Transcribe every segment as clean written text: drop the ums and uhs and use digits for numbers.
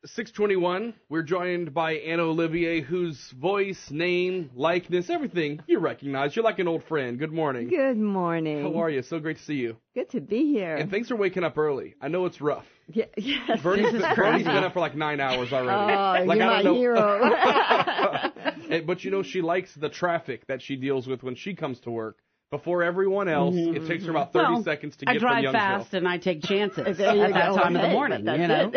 6:21. We're joined by Olivier, whose voice, name, likeness, everything you recognize. You're like an old friend. Good morning. Good morning. How are you? So great to see you. Good to be here. And thanks for waking up early. I know it's rough. Yes. Bernie's been up for like 9 hours already. Oh, like, you're I don't my hero. But you know, she likes the traffic that she deals with when she comes to work. Before everyone else, it takes her about 30 seconds to get from Youngsville. I drive fast and I take chances at There you that go. time of the morning, you know.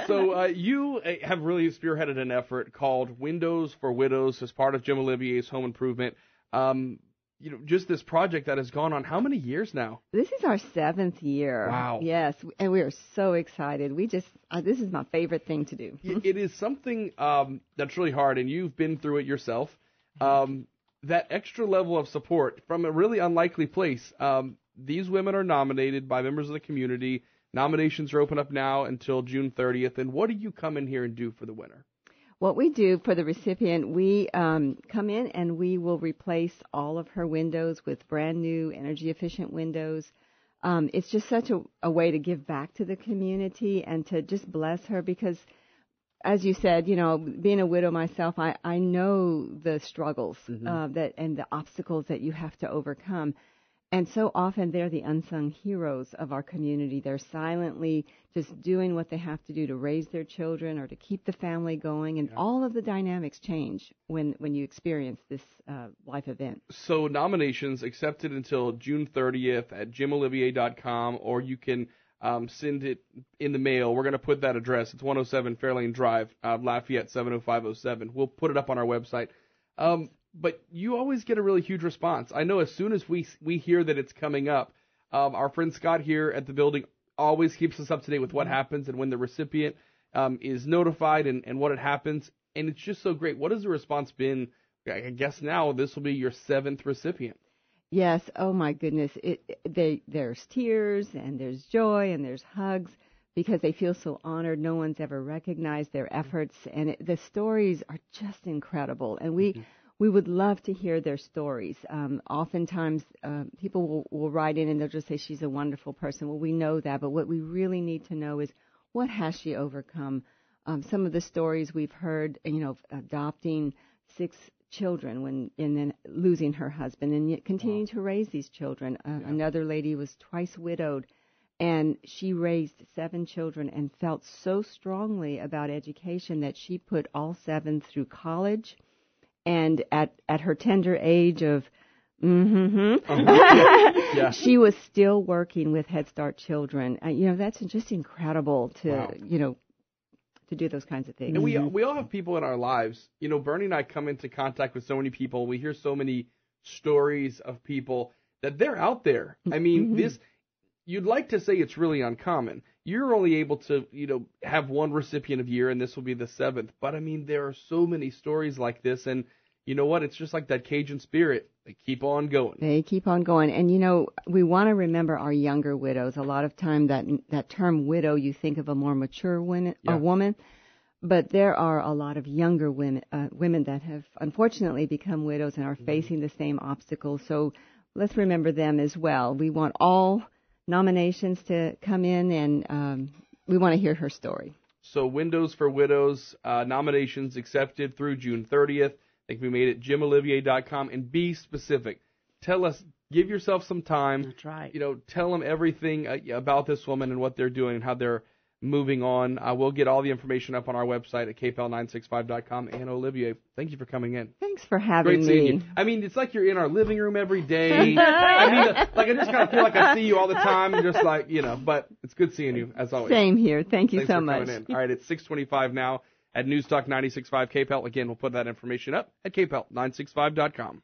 So you have really spearheaded an effort called Windows for Widows as part of Jim Olivier's home improvement. You know, just this project that has gone on how many years now? This is our 7th year. Wow. Yes, and we are so excited. We just, this is my favorite thing to do. It is something that's really hard, and you've been through it yourself. That extra level of support from a really unlikely place. These women are nominated by members of the community. Nominations are open up now until June 30th. And what do you come in here and do for the winner? What we do for the recipient, we come in and we will replace all of her windows with brand new energy-efficient windows. It's just such a way to give back to the community and to just bless her because, as you said, you know, being a widow myself, I know the struggles that and the obstacles that you have to overcome. And so often they're the unsung heroes of our community. They're silently just doing what they have to do to raise their children or to keep the family going. And all of the dynamics change when you experience this life event. So nominations accepted until June 30th at jimolivier.com, or you can send it in the mail. We're going to put that address. It's 107 Fairlane Drive, Lafayette 70507. We'll put it up on our website. But you always get a really huge response. I know as soon as we hear that it's coming up, our friend Scott here at the building always keeps us up to date with what happens and when the recipient is notified and what it happens. And it's just so great. What has the response been? I guess now this will be your 7th recipient. Yes. Oh, my goodness. There's tears and there's joy and there's hugs because they feel so honored. No one's ever recognized their efforts. And the stories are just incredible. And we would love to hear their stories. Oftentimes, people will write in and they'll just say she's a wonderful person. Well, we know that. But what we really need to know is what has she overcome? Some of the stories we've heard, you know, adopting 6 children and then losing her husband and yet continuing to raise these children. Another lady was twice widowed and she raised 7 children and felt so strongly about education that she put all 7 through college. And at her tender age of she was still working with Head Start children. You know, that's just incredible to, you know, to do those kinds of things. And we all have people in our lives. You know, Bernie and I come into contact with so many people. We hear so many stories of people that they're out there. I mean, you'd like to say it's really uncommon. You're only able to, you know, have one recipient a year, and this will be the 7th. But, I mean, there are so many stories like this, and you know what? It's just like that Cajun spirit. They keep on going. They keep on going. And, you know, we want to remember our younger widows. A lot of time that term widow, you think of a more mature woman, but there are a lot of younger women that have unfortunately become widows and are facing the same obstacles. So let's remember them as well. We want all nominations to come in, and we want to hear her story. So Windows for Widows, nominations accepted through June 30th. They can be made at jimolivier.com, and be specific. Tell us, give yourself some time. That's right. You know, tell them everything about this woman and what they're doing and how they're moving on. We'll get all the information up on our website at kpel965.com. And Olivier, thank you for coming in. Thanks for having Great seeing me. you. I mean, it's like you're in our living room every day. I mean, like I just kind of feel like I see you all the time, and just like, you know, but it's good seeing you as always. Same here. Thank you Thanks so for much. Coming in. All right, it's 6:25 now at News Talk 96.5 KPEL. Again, we'll put that information up at kpel965.com.